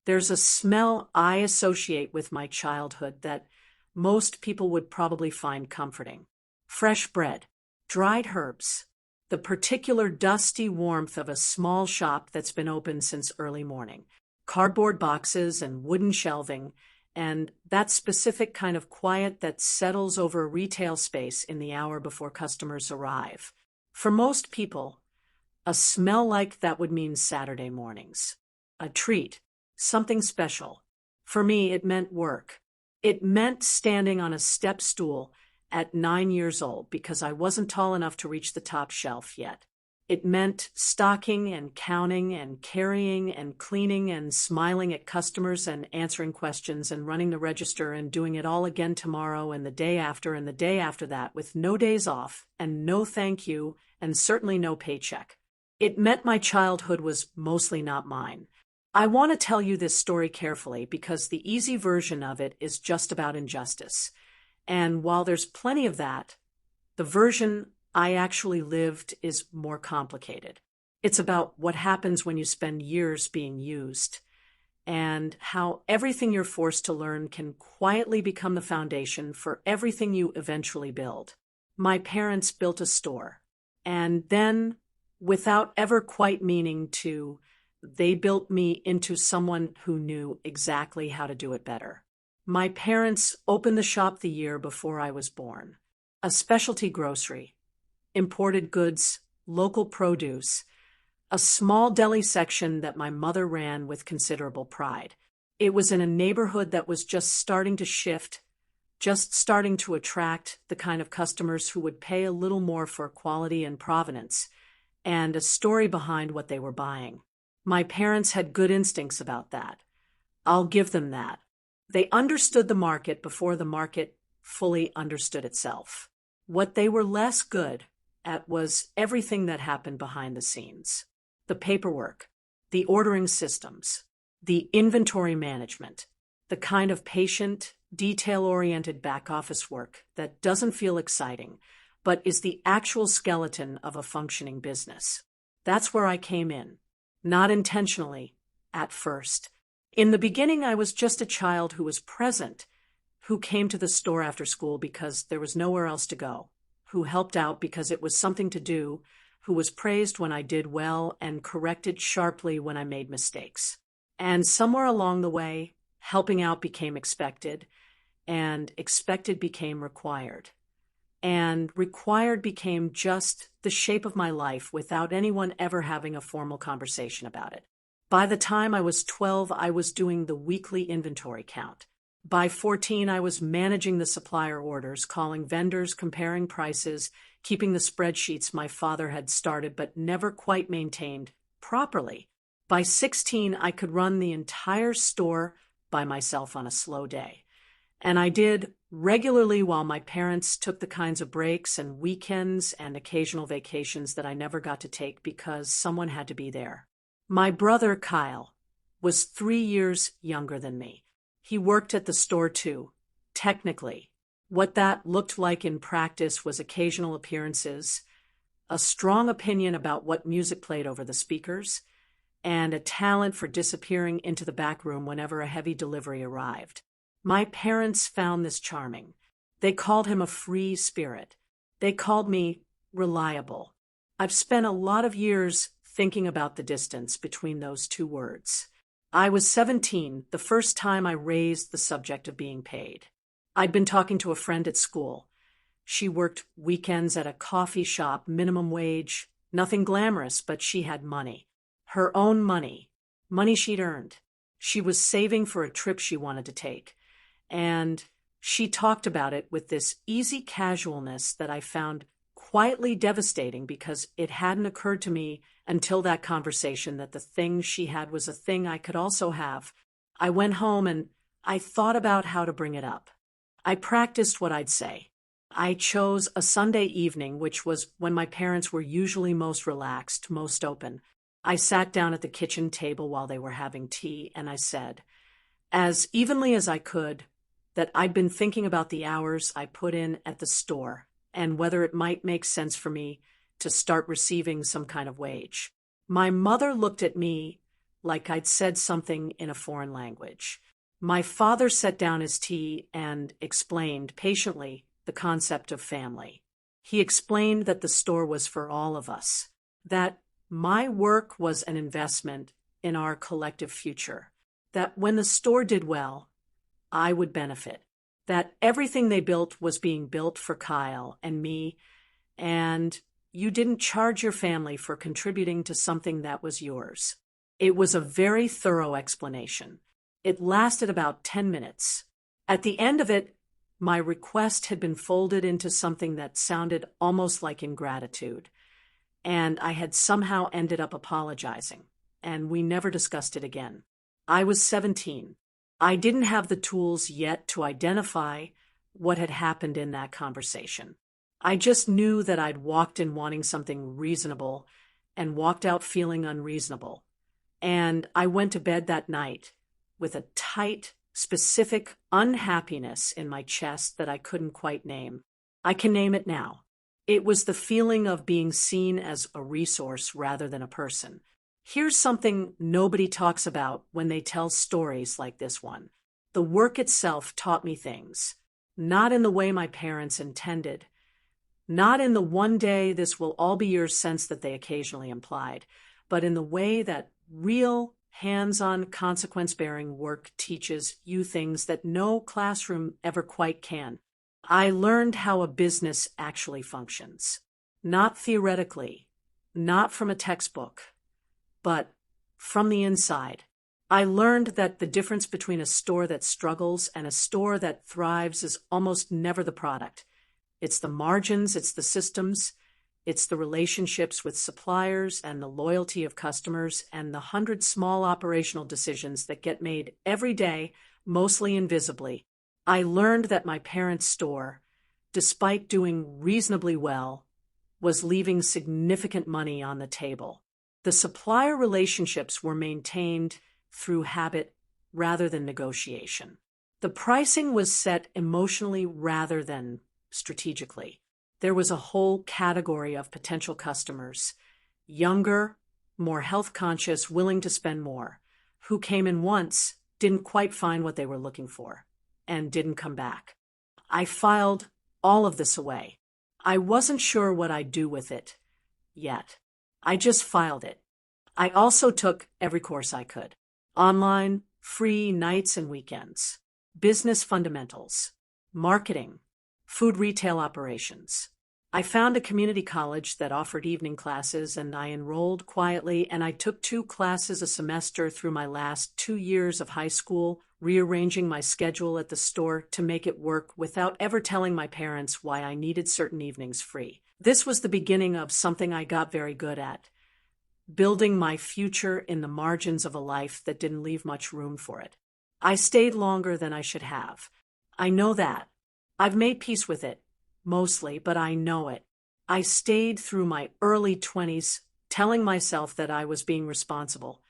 There's a smell I associate with my childhood that most people would probably find comforting. Fresh bread, dried herbs, the particular dusty warmth of a small shop that's been open since early morning, cardboard boxes and wooden shelving, and that specific kind of quiet that settles over a retail space in the hour before customers arrive. For most people, a smell like that would mean Saturday mornings. A treat, something special. For me, it meant work. It meant standing on a step stool at 9 years old because I wasn't tall enough to reach the top shelf yet. It meant stocking and counting and carrying and cleaning and smiling at customers and answering questions and running the register and doing it all again tomorrow and the day after and the day after that with no days off and no thank you and certainly no paycheck. It meant my childhood was mostly not mine. I want to tell you this story carefully because the easy version of it is just about injustice. And while there's plenty of that, the version I actually lived is more complicated. It's about what happens when you spend years being used and how everything you're forced to learn can quietly become the foundation for everything you eventually build. My parents built a store, and then, without ever quite meaning to, they built me into someone who knew exactly how to do it better. My parents opened the shop the year before I was born. A specialty grocery, imported goods, local produce, a small deli section that my mother ran with considerable pride. It was in a neighborhood that was just starting to shift, just starting to attract the kind of customers who would pay a little more for quality and provenance, and a story behind what they were buying. My parents had good instincts about that. I'll give them that. They understood the market before the market fully understood itself. What they were less good at was everything that happened behind the scenes. The paperwork, the ordering systems, the inventory management, the kind of patient, detail-oriented back-office work that doesn't feel exciting, but is the actual skeleton of a functioning business. That's where I came in. Not intentionally, at first. In the beginning, I was just a child who was present, who came to the store after school because there was nowhere else to go, who helped out because it was something to do, who was praised when I did well and corrected sharply when I made mistakes. And somewhere along the way, helping out became expected, and expected became required. And required became just the shape of my life without anyone ever having a formal conversation about it. By the time I was 12, I was doing the weekly inventory count. By 14, I was managing the supplier orders, calling vendors, comparing prices, keeping the spreadsheets my father had started but never quite maintained properly. By 16, I could run the entire store by myself on a slow day. And I did regularly while my parents took the kinds of breaks and weekends and occasional vacations that I never got to take because someone had to be there. My brother, Kyle, was 3 years younger than me. He worked at the store too, technically. What that looked like in practice was occasional appearances, a strong opinion about what music played over the speakers, and a talent for disappearing into the back room whenever a heavy delivery arrived. My parents found this charming. They called him a free spirit. They called me reliable. I've spent a lot of years thinking about the distance between those two words. I was 17 the first time I raised the subject of being paid. I'd been talking to a friend at school. She worked weekends at a coffee shop, minimum wage, nothing glamorous, but she had money. Her own money. Money she'd earned. She was saving for a trip she wanted to take. And she talked about it with this easy casualness that I found quietly devastating because it hadn't occurred to me until that conversation that the thing she had was a thing I could also have. I went home and I thought about how to bring it up. I practiced what I'd say. I chose a Sunday evening, which was when my parents were usually most relaxed, most open. I sat down at the kitchen table while they were having tea, and I said, as evenly as I could, that I'd been thinking about the hours I put in at the store and whether it might make sense for me to start receiving some kind of wage. My mother looked at me like I'd said something in a foreign language. My father set down his tea and explained patiently the concept of family. He explained that the store was for all of us, that my work was an investment in our collective future, that when the store did well, I would benefit, that everything they built was being built for Kyle and me, and you didn't charge your family for contributing to something that was yours. It was a very thorough explanation. It lasted about 10 minutes. At the end of it, my request had been folded into something that sounded almost like ingratitude, and I had somehow ended up apologizing, and we never discussed it again. I was 17. I didn't have the tools yet to identify what had happened in that conversation. I just knew that I'd walked in wanting something reasonable and walked out feeling unreasonable. And I went to bed that night with a tight, specific unhappiness in my chest that I couldn't quite name. I can name it now. It was the feeling of being seen as a resource rather than a person. Here's something nobody talks about when they tell stories like this one. The work itself taught me things, not in the way my parents intended, not in the one day this will all be yours sense that they occasionally implied, but in the way that real, hands-on, consequence-bearing work teaches you things that no classroom ever quite can. I learned how a business actually functions, not theoretically, not from a textbook, but from the inside. I learned that the difference between a store that struggles and a store that thrives is almost never the product. It's the margins, it's the systems, it's the relationships with suppliers and the loyalty of customers and the 100 small operational decisions that get made every day, mostly invisibly. I learned that my parents' store, despite doing reasonably well, was leaving significant money on the table. The supplier relationships were maintained through habit rather than negotiation. The pricing was set emotionally rather than strategically. There was a whole category of potential customers, younger, more health-conscious, willing to spend more, who came in once, didn't quite find what they were looking for, and didn't come back. I filed all of this away. I wasn't sure what I'd do with it yet. I just filed it. I also took every course I could. Online, free nights and weekends, business fundamentals, marketing, food retail operations. I found a community college that offered evening classes, and I enrolled quietly, and I took 2 classes a semester through my last 2 years of high school, rearranging my schedule at the store to make it work without ever telling my parents why I needed certain evenings free. This was the beginning of something I got very good at, building my future in the margins of a life that didn't leave much room for it. I stayed longer than I should have. I know that. I've made peace with it, mostly, but I know it. I stayed through my early 20s, telling myself that I was being responsible,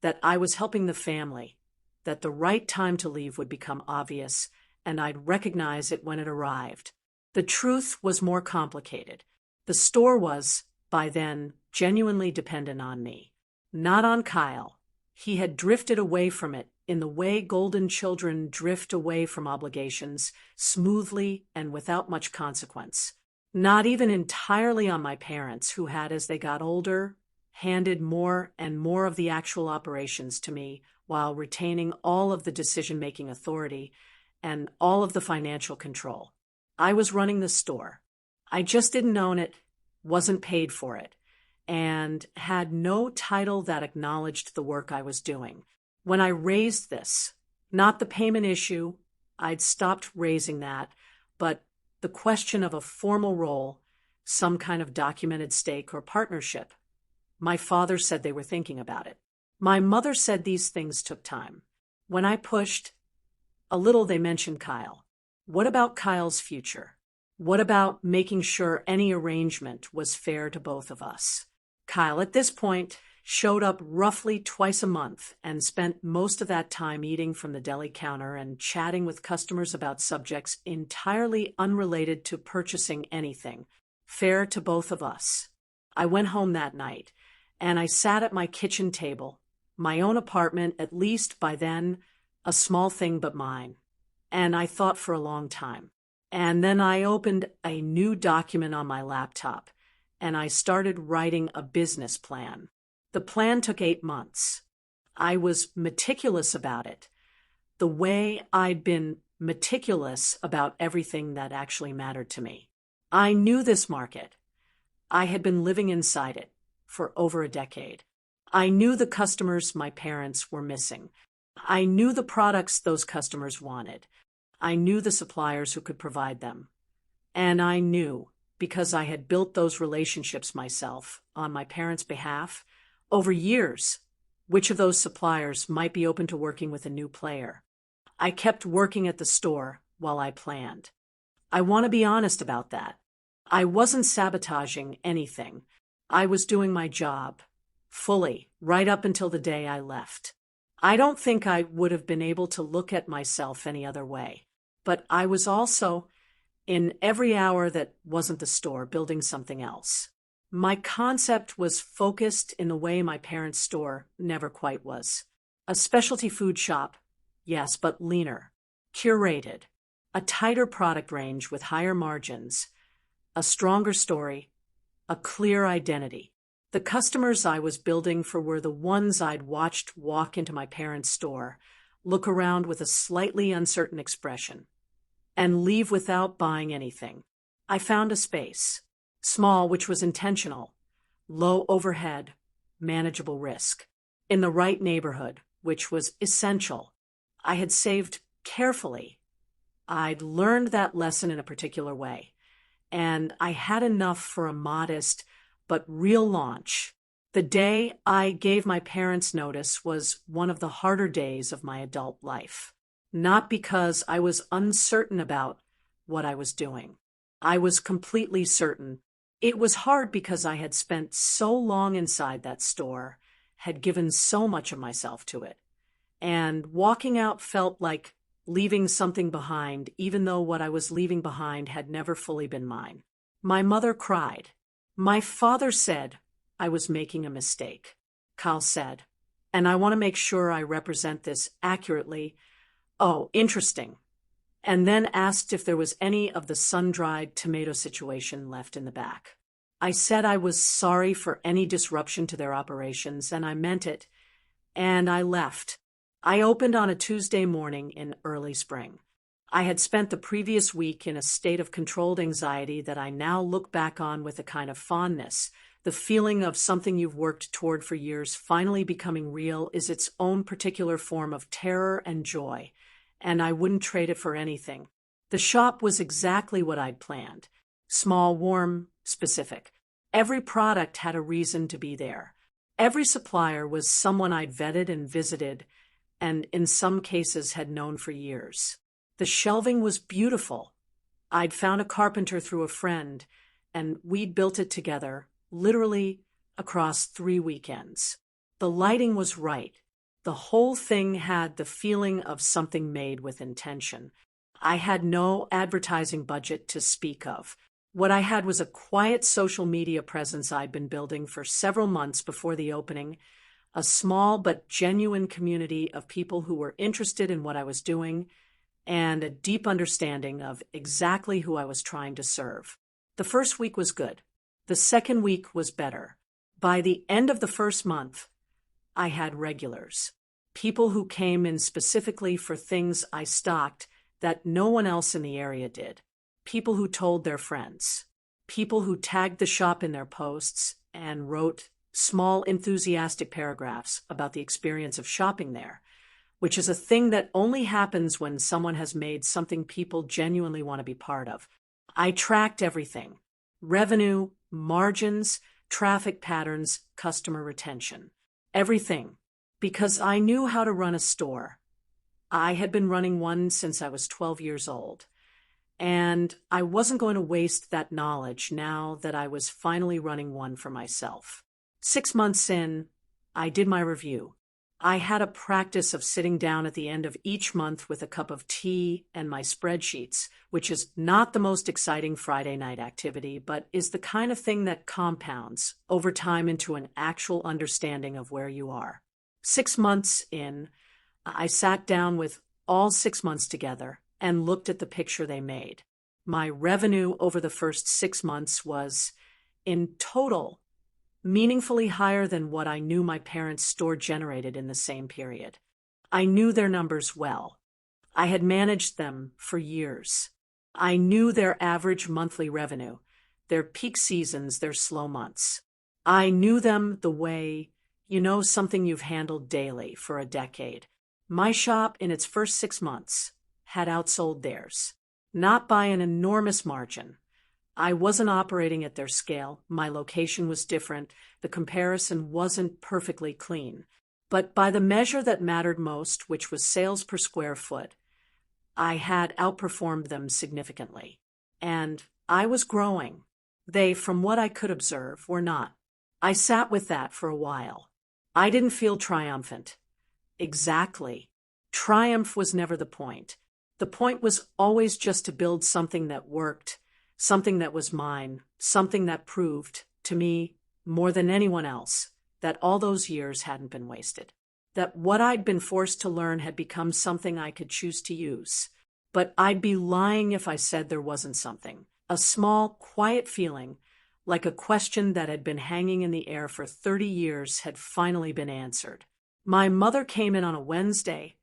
that I was helping the family, that the right time to leave would become obvious, and I'd recognize it when it arrived. The truth was more complicated. The store was, by then, genuinely dependent on me, not on Kyle. He had drifted away from it in the way golden children drift away from obligations, smoothly and without much consequence. Not even entirely on my parents, who had, as they got older, handed more and more of the actual operations to me while retaining all of the decision-making authority and all of the financial control. I was running the store. I just didn't own it, wasn't paid for it, and had no title that acknowledged the work I was doing. When I raised this, not the payment issue, I'd stopped raising that, but the question of a formal role, some kind of documented stake or partnership, my father said they were thinking about it. My mother said these things took time. When I pushed a little, they mentioned Kyle. What about Kyle's future? What about making sure any arrangement was fair to both of us? Kyle, at this point, showed up roughly twice a month and spent most of that time eating from the deli counter and chatting with customers about subjects entirely unrelated to purchasing anything, fair to both of us. I went home that night, and I sat at my kitchen table, my own apartment, at least by then, a small thing but mine. And I thought for a long time. And then I opened a new document on my laptop, and I started writing a business plan. The plan took 8 months. I was meticulous about it, the way I'd been meticulous about everything that actually mattered to me. I knew this market. I had been living inside it for over a decade. I knew the customers my parents were missing. I knew the products those customers wanted. I knew the suppliers who could provide them. And I knew, because I had built those relationships myself on my parents' behalf over years, which of those suppliers might be open to working with a new player. I kept working at the store while I planned. I want to be honest about that. I wasn't sabotaging anything. I was doing my job fully, right up until the day I left. I don't think I would have been able to look at myself any other way. But I was also, in every hour that wasn't the store, building something else. My concept was focused in the way my parents' store never quite was. A specialty food shop, yes, but leaner, curated, a tighter product range with higher margins, a stronger story, a clear identity. The customers I was building for were the ones I'd watched walk into my parents' store, look around with a slightly uncertain expression, and leave without buying anything. I found a space, small, which was intentional, low overhead, manageable risk, in the right neighborhood, which was essential. I had saved carefully. I'd learned that lesson in a particular way, and I had enough for a modest but real launch. The day I gave my parents notice was one of the harder days of my adult life. Not because I was uncertain about what I was doing. I was completely certain. It was hard because I had spent so long inside that store, had given so much of myself to it. And walking out felt like leaving something behind, even though what I was leaving behind had never fully been mine. My mother cried. My father said I was making a mistake. Kyle said, and I want to make sure I represent this accurately. Oh, interesting. And then asked if there was any of the sun-dried tomato situation left in the back. I said I was sorry for any disruption to their operations, and I meant it. And I left. I opened on a Tuesday morning in early spring. I had spent the previous week in a state of controlled anxiety that I now look back on with a kind of fondness. The feeling of something you've worked toward for years finally becoming real is its own particular form of terror and joy, and I wouldn't trade it for anything. The shop was exactly what I'd planned. Small, warm, specific. Every product had a reason to be there. Every supplier was someone I'd vetted and visited, and in some cases had known for years. The shelving was beautiful. I'd found a carpenter through a friend, and we'd built it together, literally across 3 weekends. The lighting was right. The whole thing had the feeling of something made with intention. I had no advertising budget to speak of. What I had was a quiet social media presence I'd been building for several months before the opening, a small but genuine community of people who were interested in what I was doing, and a deep understanding of exactly who I was trying to serve. The first week was good. The second week was better. By the end of the first month, I had regulars, people who came in specifically for things I stocked that no one else in the area did, people who told their friends, people who tagged the shop in their posts and wrote small enthusiastic paragraphs about the experience of shopping there, which is a thing that only happens when someone has made something people genuinely want to be part of. I tracked everything: revenue, margins, traffic patterns, customer retention. Everything. Because I knew how to run a store. I had been running one since I was 12 years old. And I wasn't going to waste that knowledge now that I was finally running one for myself. 6 months in, I did my review. I had a practice of sitting down at the end of each month with a cup of tea and my spreadsheets, which is not the most exciting Friday night activity, but is the kind of thing that compounds over time into an actual understanding of where you are. 6 months in, I sat down with all 6 months together and looked at the picture they made. My revenue over the first 6 months was, in total, meaningfully higher than what I knew my parents' store generated in the same period. I knew their numbers well. I had managed them for years. I knew their average monthly revenue, their peak seasons, their slow months. I knew them the way you know something you've handled daily for a decade. My shop, in its first 6 months, had outsold theirs. Not by an enormous margin. I wasn't operating at their scale. My location was different. The comparison wasn't perfectly clean. But by the measure that mattered most, which was sales per square foot, I had outperformed them significantly. And I was growing. They, from what I could observe, were not. I sat with that for a while. I didn't feel triumphant. Exactly. Triumph was never the point. The point was always just to build something that worked, something that was mine, something that proved, to me, more than anyone else, that all those years hadn't been wasted. That what I'd been forced to learn had become something I could choose to use. But I'd be lying if I said there wasn't something. A small, quiet feeling, like a question that had been hanging in the air for 30 years had finally been answered. My mother came in on a Wednesday,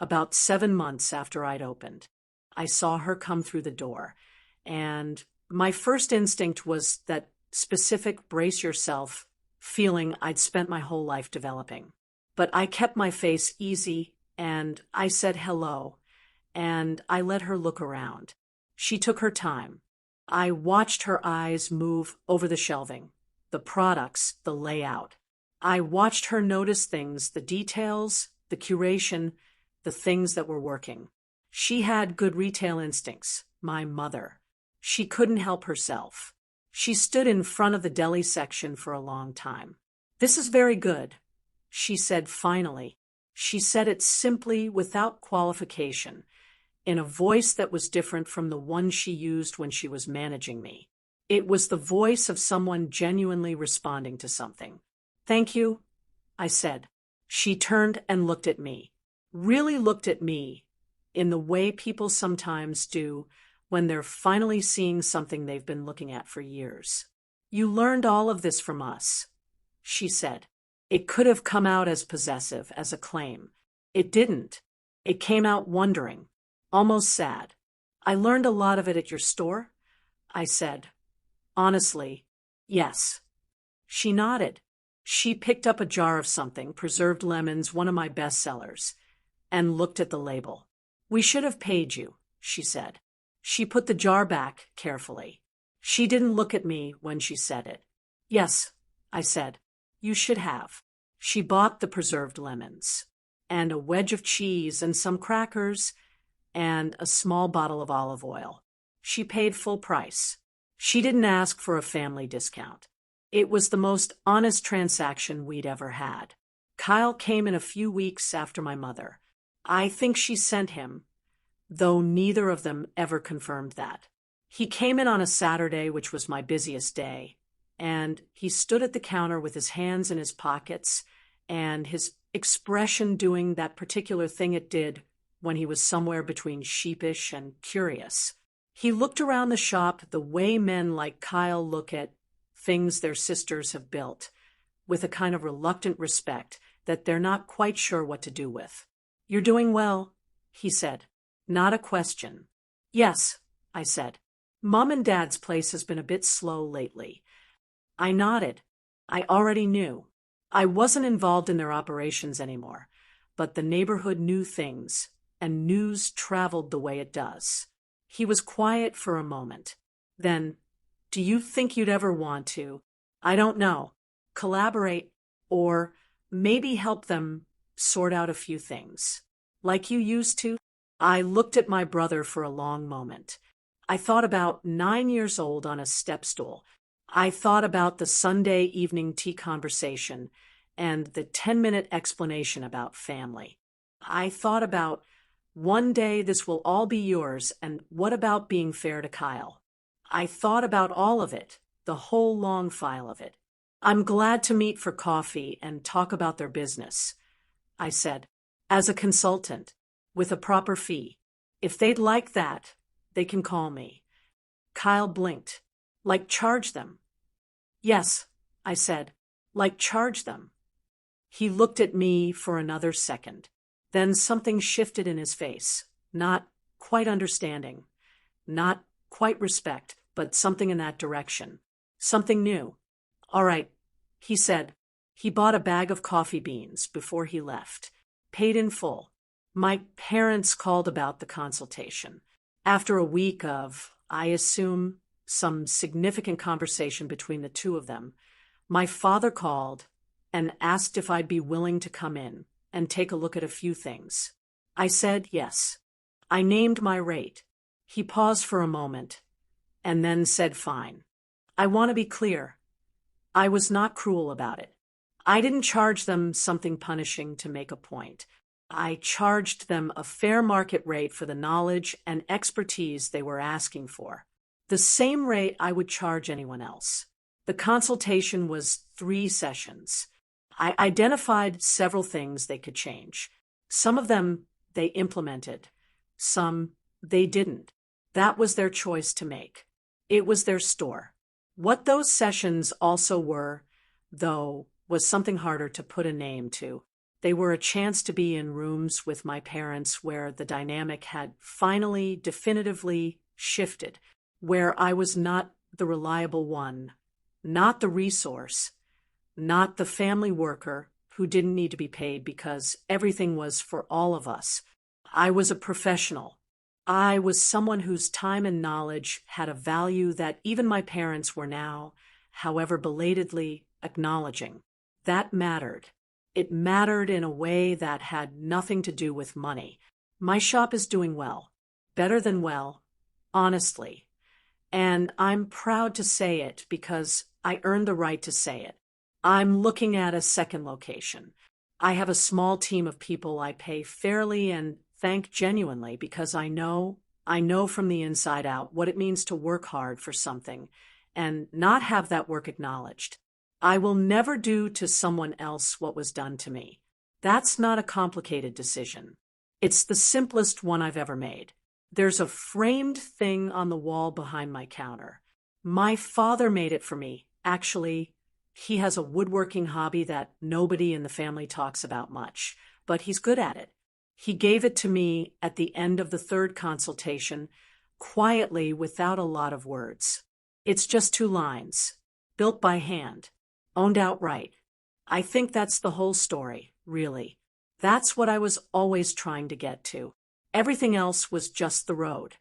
about 7 months after I'd opened. I saw her come through the door, and my first instinct was that specific brace yourself feeling I'd spent my whole life developing. But I kept my face easy, and I said hello, and I let her look around. She took her time. I watched her eyes move over the shelving, the products, the layout. I watched her notice things, the details, the curation, the things that were working. She had good retail instincts, my mother. She couldn't help herself. She stood in front of the deli section for a long time. "This is very good," she said finally. She said it simply, without qualification, in a voice that was different from the one she used when she was managing me. It was the voice of someone genuinely responding to something. "Thank you," I said. She turned and looked at me. Really looked at me in the way people sometimes do when they're finally seeing something they've been looking at for years. "You learned all of this from us," she said. It could have come out as possessive, as a claim. It didn't. It came out wondering, almost sad. "I learned a lot of it at your store?" I said. "Honestly, yes." She nodded. She picked up a jar of something, preserved lemons, one of my best sellers, and looked at the label. "We should have paid you," she said. She put the jar back carefully. She didn't look at me when she said it. "Yes," I said. "You should have." She bought the preserved lemons, and a wedge of cheese, and some crackers, and a small bottle of olive oil. She paid full price. She didn't ask for a family discount. It was the most honest transaction we'd ever had. Kyle came in a few weeks after my mother. I think she sent him, though neither of them ever confirmed that. He came in on a Saturday, which was my busiest day, and he stood at the counter with his hands in his pockets and his expression doing that particular thing it did when he was somewhere between sheepish and curious. He looked around the shop the way men like Kyle look at things their sisters have built, with a kind of reluctant respect that they're not quite sure what to do with. "You're doing well," he said. Not a question. "Yes," I said. "Mom and Dad's place has been a bit slow lately." I nodded. I already knew. I wasn't involved in their operations anymore, but the neighborhood knew things, and news traveled the way it does. He was quiet for a moment. Then, "Do you think you'd ever want to, I don't know, collaborate, or maybe help them sort out a few things, like you used to?" I looked at my brother for a long moment. I thought about 9 years old on a step stool. I thought about the Sunday evening tea conversation and the 10-minute explanation about family. I thought about, one day this will all be yours, and what about being fair to Kyle? I thought about all of it, the whole long file of it. I'm glad to meet for coffee and talk about their business. I said. As a consultant, with a proper fee. If they'd like that, they can call me. Kyle blinked. Like charge them? Yes, I said. Like charge them. He looked at me for another second. Then something shifted in his face. Not quite understanding. Not quite respect, but something in that direction. Something new. All right, he said. He bought a bag of coffee beans before he left. Paid in full. My parents called about the consultation. After a week of, I assume, some significant conversation between the two of them, my father called and asked if I'd be willing to come in and take a look at a few things. I said yes. I named my rate. He paused for a moment and then said fine. I want to be clear. I was not cruel about it. I didn't charge them something punishing to make a point. I charged them a fair market rate for the knowledge and expertise they were asking for. The same rate I would charge anyone else. The consultation was 3 sessions. I identified several things they could change. Some of them they implemented. Some they didn't. That was their choice to make. It was their store. What those sessions also were, though, was something harder to put a name to. They were a chance to be in rooms with my parents where the dynamic had finally, definitively shifted, where I was not the reliable one, not the resource, not the family worker who didn't need to be paid because everything was for all of us. I was a professional. I was someone whose time and knowledge had a value that even my parents were now, however belatedly, acknowledging. That mattered. It mattered in a way that had nothing to do with money. My shop is doing well. Better than well, honestly. And I'm proud to say it because I earned the right to say it. I'm looking at a second location. I have a small team of people I pay fairly and thank genuinely because I know from the inside out what it means to work hard for something and not have that work acknowledged. I will never do to someone else what was done to me. That's not a complicated decision. It's the simplest one I've ever made. There's a framed thing on the wall behind my counter. My father made it for me. Actually, he has a woodworking hobby that nobody in the family talks about much, but he's good at it. He gave it to me at the end of the 3rd consultation, quietly without a lot of words. It's just 2 lines, built by hand. Owned outright. I think that's the whole story, really. That's what I was always trying to get to. Everything else was just the road.